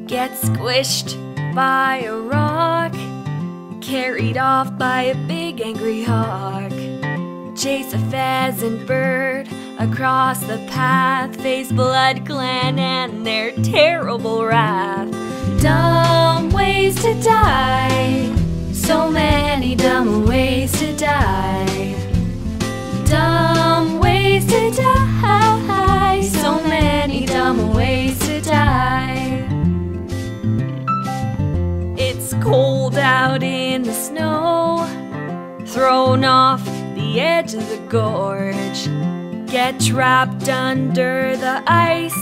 gets squished by a rock, carried off by a big angry hawk. Chase a pheasant bird across the path, face Blood Clan and their terrible wrath. Dumb ways to die, so many dumb ways to die. Dumb ways to die, so many dumb ways to die. It's cold out in the snow, thrown off the edge of the gorge. Get trapped under the ice,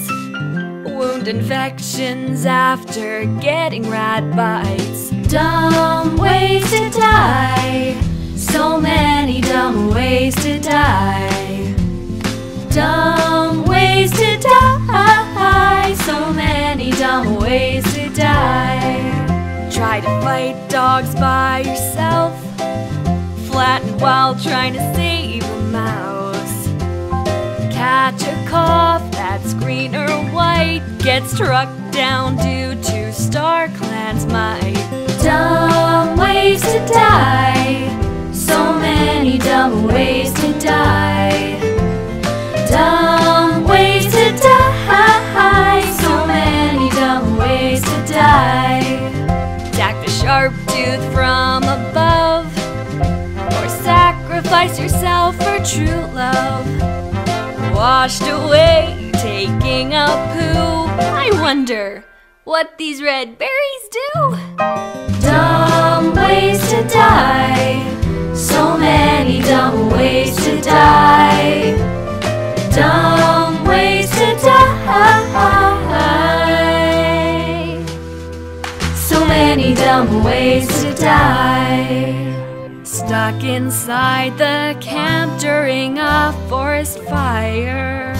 wound infections after getting rat bites. Dumb ways to die, so many dumb ways to die. Dumb ways to die, so many dumb ways to die. Try to fight dogs by yourself, flattened while trying to save a mouse. Catch a cough that's green or white, gets struck down due to Star Clan's might. Dumb ways to die, so many dumb ways to die. Dumb ways to die, so many dumb ways to die. Attack the sharp tooth from above, or sacrifice yourself for true love. Washed away, taking a poo. I wonder what these red berries do. Dumb ways to die, so many dumb ways to die. Dumb ways to die, so many dumb ways to die. Stuck inside the camp during a forest fire,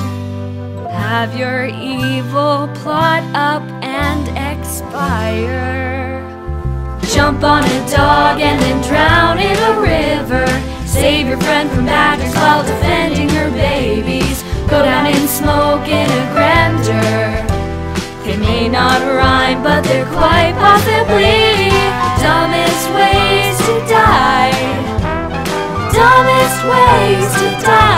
have your evil plot up and expire. Jump on a dog and then drown in a river. Save your friend from badgers while defending her babies. Go down in smoke in a grandeur. They may not rhyme, but they're quite possibly dumbest ways to die. Dumbest ways to die.